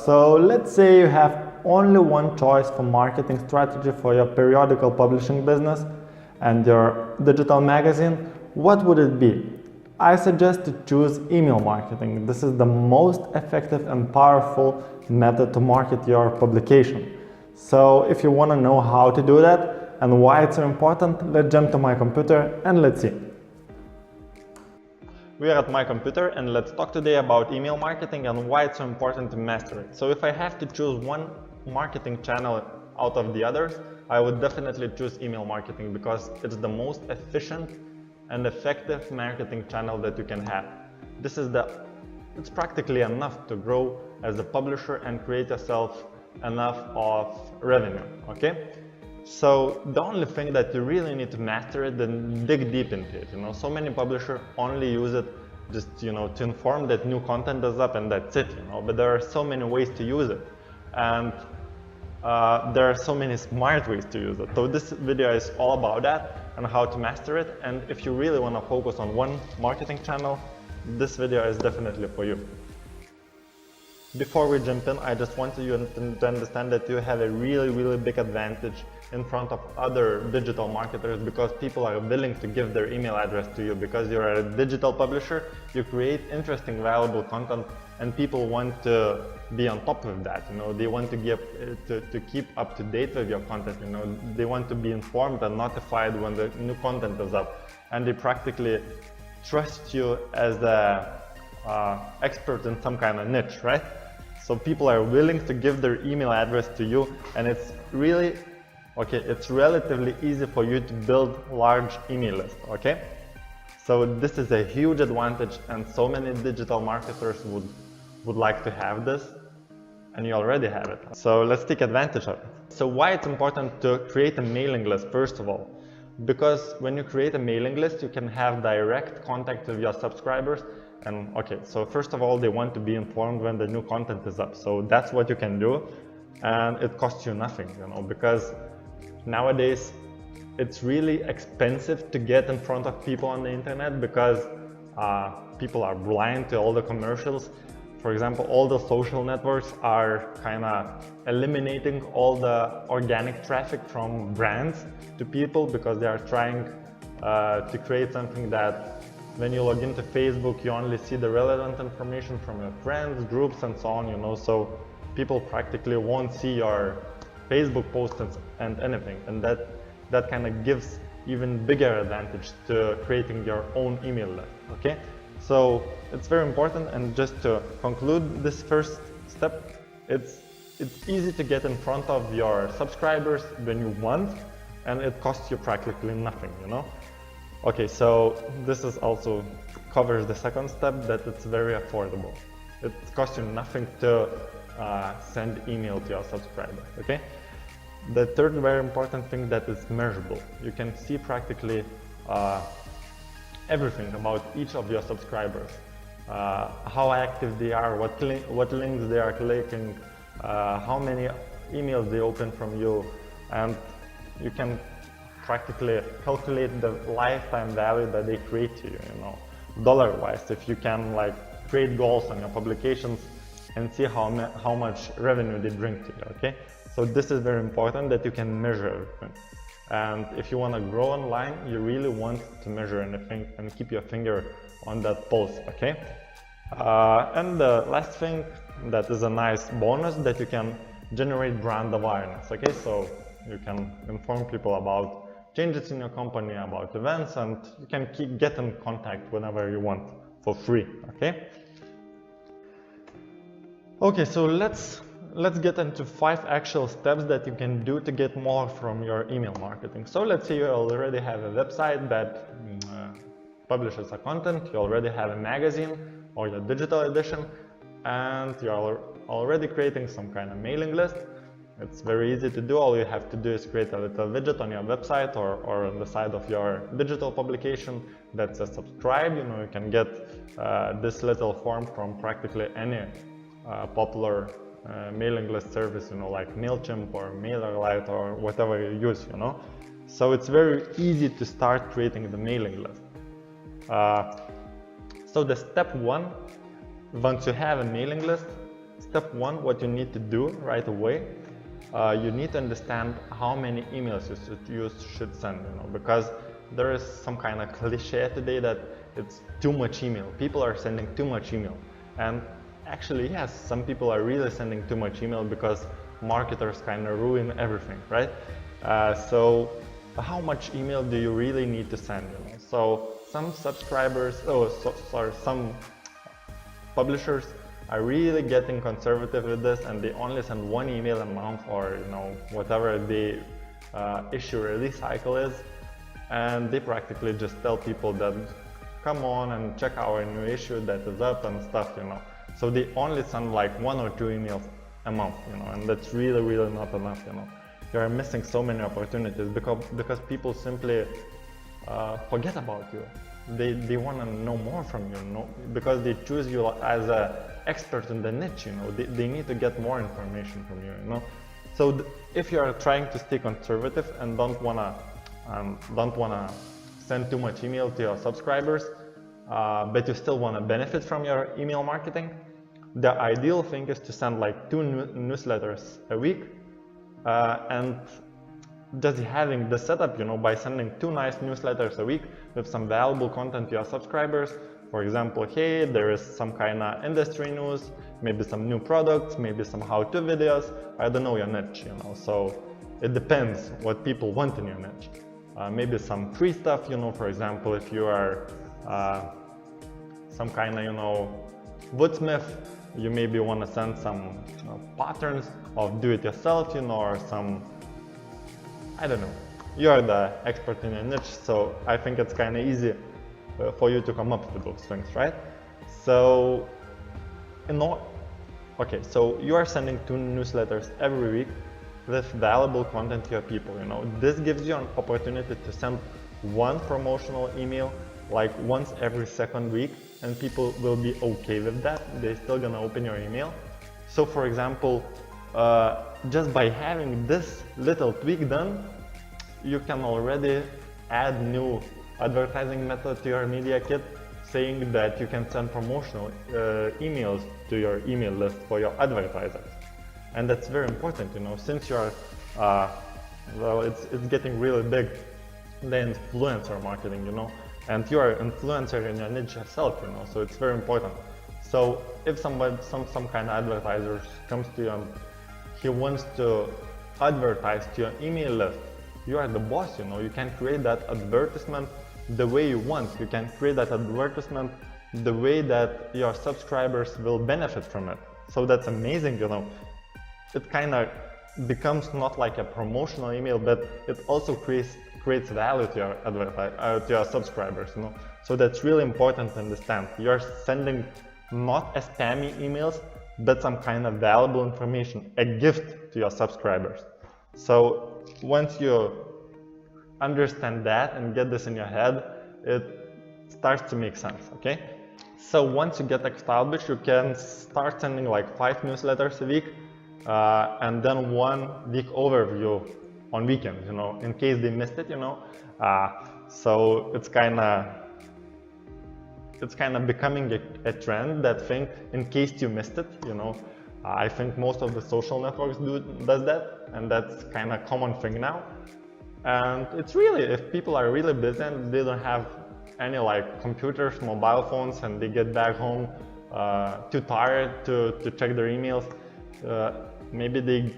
So let's say you have only one choice for marketing strategy for your periodical publishing business and your digital magazine. What would it be? I suggest to choose email marketing. This is the most effective and powerful method to market your publication. So if you want to know how to do that and why it's so important, let's jump to my computer and let's see. We are at my computer and let's talk today about email marketing and why it's so important to master it. So if I have to choose one marketing channel out of the others, I would definitely choose email marketing because it's the most efficient and effective marketing channel that you can have. It's practically enough to grow as a publisher and create yourself enough of revenue, okay? So the only thing that you really need to master it and dig deep into it, so many publishers only use it just, to inform that new content is up and that's it, but there are so many ways to use it. And there are so many smart ways to use it. So this video is all about that and how to master it. And if you really want to focus on one marketing channel, this video is definitely for you. Before we jump in, I just want you to understand that you have a really big advantage in front of other digital marketers because people are willing to give their email address to you. Because you're a digital publisher, you create interesting, valuable content and people want to be on top of that. They want to keep up to date with your content. They want to be informed and notified when the new content is up, and they practically trust you as the expert in some kind of niche, right? So people are willing to give their email address to you, and it's relatively easy for you to build large email lists, okay? So this is a huge advantage, and so many digital marketers would like to have this, and you already have it. So let's take advantage of it. So why it's important to create a mailing list, first of all? Because when you create a mailing list, you can have direct contact with your subscribers. And so first of all, they want to be informed when the new content is up. So that's what you can do. And it costs you nothing, because nowadays it's really expensive to get in front of people on the internet because people are blind to all the commercials. For example, all the social networks are kind of eliminating all the organic traffic from brands to people because they are trying to create something that when you log into Facebook, you only see the relevant information from your friends, groups, and so on, so people practically won't see your Facebook posts and anything. And that kind of gives even bigger advantage to creating your own email list, okay? So it's very important, and just to conclude this first step, it's easy to get in front of your subscribers when you want, and it costs you practically nothing, Okay, so this is also covers the second step, that it's very affordable. It costs you nothing to send email to your subscribers, okay? The third very important thing, that is measurable. You can see practically everything about each of your subscribers, how active they are, what links they are clicking, how many emails they open from you, and you can practically calculate the lifetime value that they create to you, dollar-wise, if you can create goals on your publications and see how much revenue they bring to you, okay? So this is very important, that you can measure everything. And if you want to grow online, you really want to measure anything and keep your finger on that pulse, okay? And the last thing that is a nice bonus, that you can generate brand awareness, okay? So you can inform people about changes in your company, about events, and you can get in contact whenever you want for free, okay? Okay, so let's get into 5 actual steps that you can do to get more from your email marketing. So let's say you already have a website that publishes a content, you already have a magazine or your digital edition, and you're already creating some kind of mailing list. It's very easy to do. All you have to do is create a little widget on your website or on the side of your digital publication that says subscribe. You can get this little form from practically any popular mailing list service, like MailChimp or MailerLite or whatever you use, So it's very easy to start creating the mailing list. So the step 1, once you have a mailing list, step one, what you need to do right away, you need to understand how many emails you should send, because there is some kind of cliche today that it's too much email. People are sending too much email. And actually, yes, some people are really sending too much email because marketers kind of ruin everything, right? So how much email do you really need to send? So some subscribers, some publishers are really getting conservative with this, and they only send one email a month, or whatever the issue release cycle is, and they practically just tell people that come on and check our new issue that is up and stuff, So they only send like 1 or 2 emails a month, and that's really not enough, You are missing so many opportunities because people simply forget about you. They want to know more from you, because they choose you as an expert in the niche, They need to get more information from you, So if you are trying to stay conservative and don't wanna send too much email to your subscribers, but you still want to benefit from your email marketing, the ideal thing is to send like 2 newsletters a week, and just having the setup, by sending 2 nice newsletters a week with some valuable content to your subscribers. For example, hey, there is some kind of industry news, maybe some new products, maybe some how-to videos. I don't know your niche, So it depends what people want in your niche. Maybe some free stuff, for example, if you are some kind of, woodsmith, you maybe want to send some patterns of do-it-yourself, or some, I don't know. You are the expert in your niche, so I think it's kind of easy for you to come up with those things, right? So, okay, so you are sending 2 newsletters every week with valuable content to your people, This gives you an opportunity to send 1 promotional email like once every 2nd week, and people will be okay with that. They're still gonna open your email. So for example, just by having this little tweak done, you can already add new advertising method to your media kit, saying that you can send promotional emails to your email list for your advertisers. And that's very important, since you're, well, it's getting really big, the influencer marketing, and you are an influencer in your niche yourself, so it's very important. So if some kind of advertiser comes to you and he wants to advertise to your email list, you are the boss, you can create that advertisement the way you want. You can create that advertisement the way that your subscribers will benefit from it. So that's amazing, It kind of becomes not like a promotional email, but it also creates value to your subscribers, So that's really important to understand. You're sending not a spammy emails, but some kind of valuable information, a gift to your subscribers. So once you understand that and get this in your head, it starts to make sense, okay? So once you get established, you can start sending like 5 newsletters a week, and then 1 week overview on weekends, in case they missed it, So it's kind of becoming a trend, that thing, in case you missed it, I think most of the social networks does that, and that's kind of common thing now. And it's really, if people are really busy and they don't have any like computers, mobile phones, and they get back home too tired to check their emails, maybe they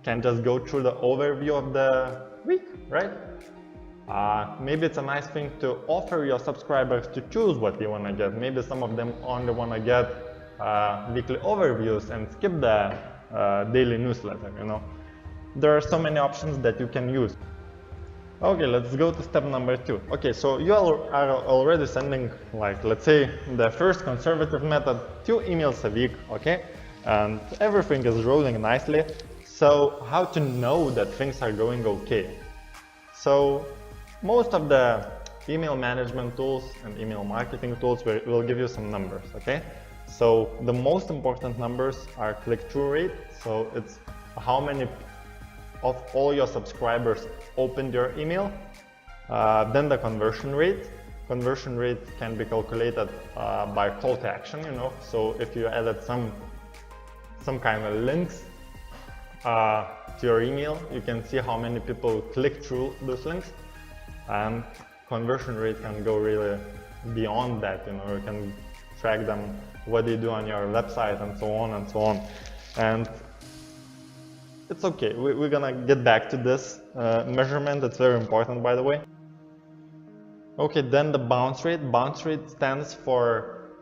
can just go through the overview of the week, right? Maybe it's a nice thing to offer your subscribers to choose what they want to get. Maybe some of them only want to get weekly overviews and skip the daily newsletter, There are so many options that you can use. Okay, let's go to step number 2. Okay, so you are already sending, like, let's say, the first conservative method, 2 emails a week, okay? And everything is rolling nicely. So how to know that things are going okay? So most of the email management tools and email marketing tools will give you some numbers, okay? So the most important numbers are click-through rate. So it's how many of all your subscribers opened your email. Then the conversion rate. Conversion rate can be calculated by call to action, So if you added some some kind of links to your email. You can see how many people click through those links, and conversion rate can go really beyond that. You can track them, what they do on your website, and so on and so on. And it's okay, we're gonna get back to this measurement. It's very important, by the way. Okay, then the bounce rate. Bounce rate stands for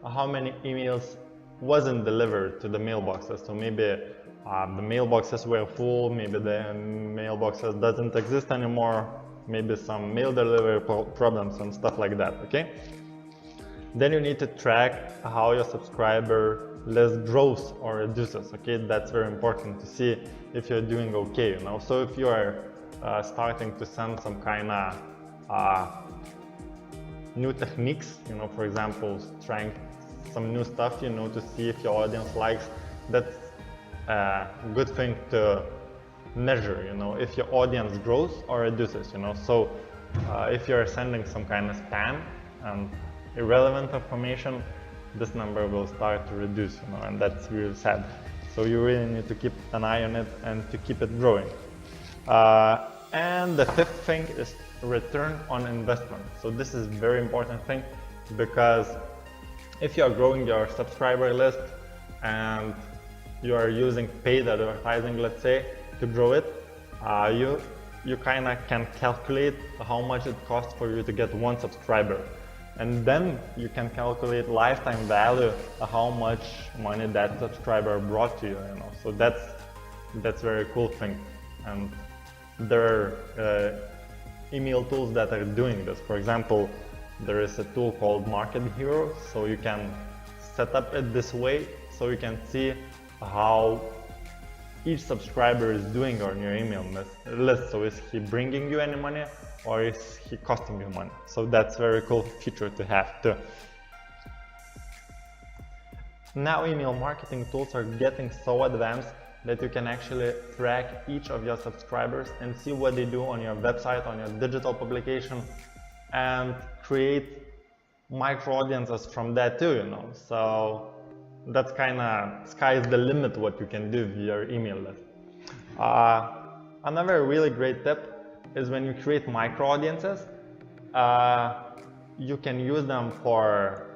how many emails wasn't delivered to the mailboxes. So maybe the mailboxes were full, maybe the mailboxes doesn't exist anymore, maybe some mail delivery problems and stuff like that, okay? Then you need to track how your subscriber list grows or reduces, okay? That's very important to see if you're doing okay, So if you are starting to send some kind of new techniques, for example, trying some new stuff, to see if your audience likes, that's a good thing to measure, if your audience grows or reduces, So if you're sending some kind of spam and irrelevant information, this number will start to reduce, and that's really sad. So you really need to keep an eye on it and to keep it growing. And the fifth thing is return on investment. So this is a very important thing, because if you are growing your subscriber list and you are using paid advertising, let's say, to grow it, you kind of can calculate how much it costs for you to get one subscriber. And then you can calculate lifetime value of how much money that subscriber brought to you, So that's very cool thing. And there are email tools that are doing this. For example, there is a tool called Market Hero, so you can set up it this way, so you can see how each subscriber is doing on your email list. So is he bringing you any money, or is he costing you money? So that's a very cool feature to have too. Now email marketing tools are getting so advanced that you can actually track each of your subscribers and see what they do on your website, on your digital publication, and create micro audiences from that too, So that's kind of sky's the limit what you can do with your email list. Another really great tip is when you create micro audiences, you can use them for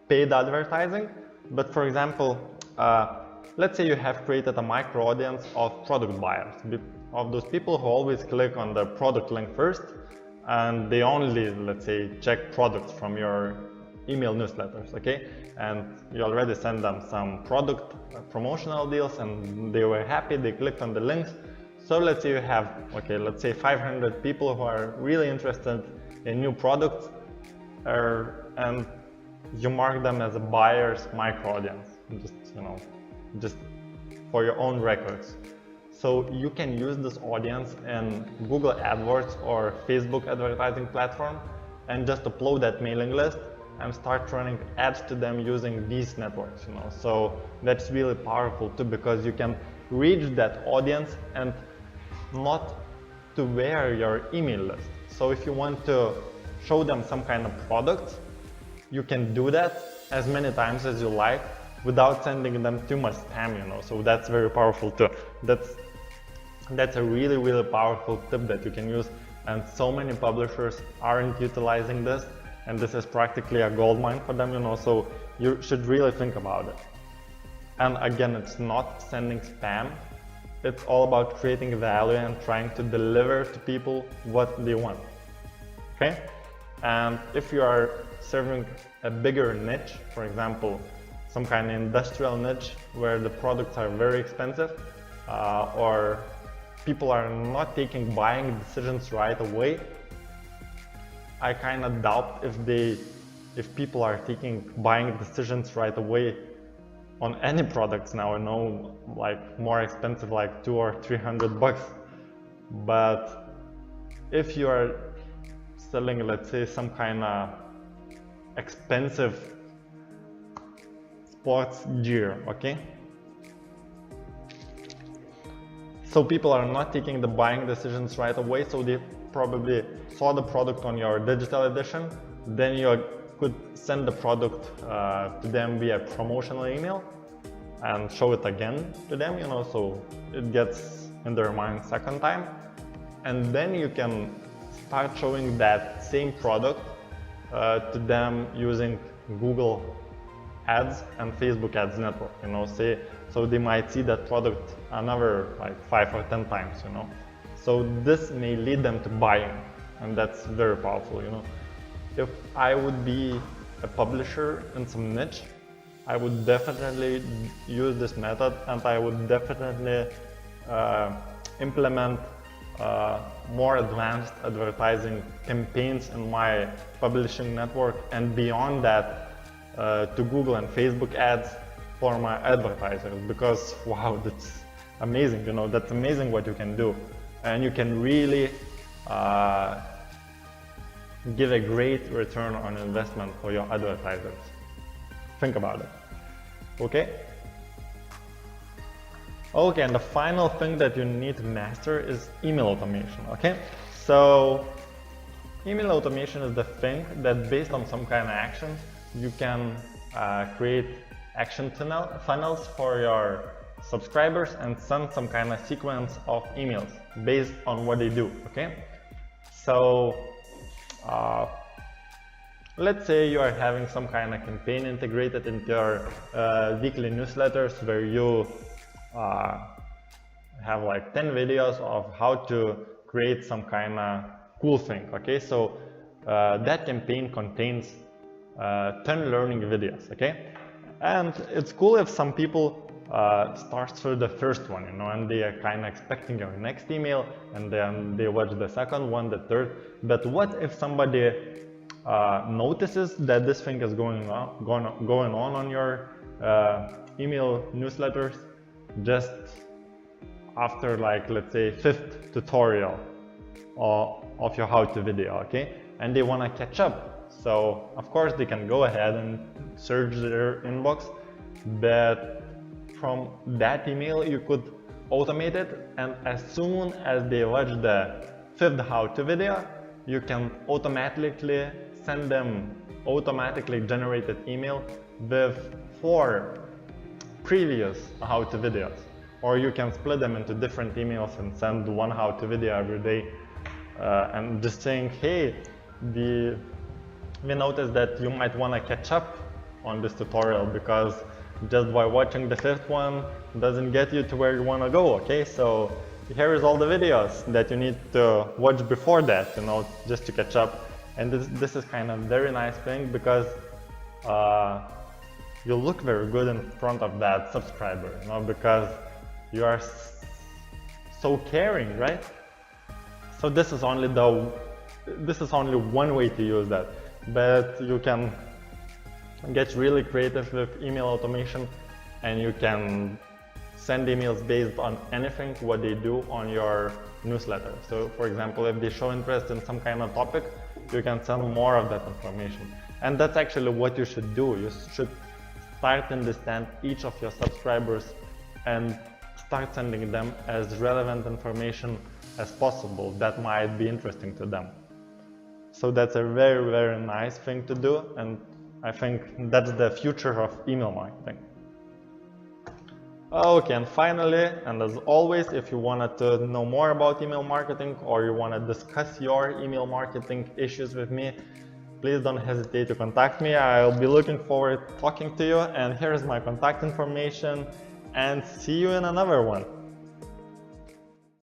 paid advertising. But for example, let's say you have created a micro audience of product buyers, of those people who always click on the product link first, and they only, let's say, check products from your email newsletters, okay? And you already send them some product promotional deals and they were happy, they clicked on the links. So let's say you have, let's say 500 people who are really interested in new products, and you mark them as a buyer's micro audience, just for your own records. So you can use this audience in Google AdWords or Facebook advertising platform and just upload that mailing list and start running ads to them using these networks, So that's really powerful too, because you can reach that audience and not to wear your email list. So if you want to show them some kind of product, you can do that as many times as you like without sending them too much spam, So that's very powerful too. That's a really, really powerful tip that you can use, and so many publishers aren't utilizing this, and this is practically a goldmine for them, So you should really think about it. And again, it's not sending spam. It's all about creating value and trying to deliver to people what they want, okay? And if you are serving a bigger niche, for example, some kind of industrial niche where the products are very expensive, or people are not taking buying decisions right away, I kind of doubt if people are taking buying decisions right away on any products now. Like more expensive, like $200 or $300. But if you are selling, let's say, some kind of expensive sports gear, okay? So people are not taking the buying decisions right away, so they probably saw the product on your digital edition, then you could send the product to them via promotional email, and show it again to them, you know, so it gets in their mind second time. And then you can start showing that same product to them using Google Ads and Facebook Ads network, you know, so they might see that product another like 5 or 10 times, you know. So this may lead them to buying, and that's very powerful, you know. If I would be a publisher in some niche, I would definitely use this method, and I would definitely implement more advanced advertising campaigns in my publishing network, and beyond that to Google and Facebook ads for my advertisers, because wow, that's amazing, you know, that's amazing what you can do, and you can really give a great return on investment for your advertisers. Think about it. Okay? Okay, and the final thing that you need to master is email automation, okay? So, email automation is the thing that based on some kind of action, you can create action funnels for your subscribers and send some kind of sequence of emails based on what they do, okay? So, let's say you are having some kind of campaign integrated into your weekly newsletters where you have like 10 videos of how to create some kind of cool thing, okay? So that campaign contains 10 learning videos, okay? And it's cool if some people starts with the first one, you know, and they are kind of expecting your next email, and then they watch the second one, the third. But what if somebody notices that this thing is going on your email newsletters just after, like, let's say 5th tutorial of your how-to video, okay? And they want to catch up. So of course they can go ahead and search their inbox, but from that email you could automate it, and as soon as they watch the 5th how-to video, you can automatically send them automatically generated email with 4 previous how-to videos, or you can split them into different emails and send one how-to video every day, and just saying, hey, we noticed that you might want to catch up on this tutorial because just by watching the 5th one doesn't get you to where you want to go, okay? So here is all the videos that you need to watch before that, you know, just to catch up. And this is kind of very nice thing because you look very good in front of that subscriber, you know, because you are so caring, right? So this is only one way to use that, but you can get really creative with email automation, and you can send emails based on anything what they do on your newsletter. So for example, if they show interest in some kind of topic, you can send more of that information. And that's actually what you should do. You should start to understand each of your subscribers and start sending them as relevant information as possible that might be interesting to them. So that's a very, very nice thing to do, and I think that's the future of email marketing. Okay, and finally, and as always, if you wanted to know more about email marketing or you want to discuss your email marketing issues with me, please don't hesitate to contact me. I'll be looking forward to talking to you, and here's my contact information, and see you in another one.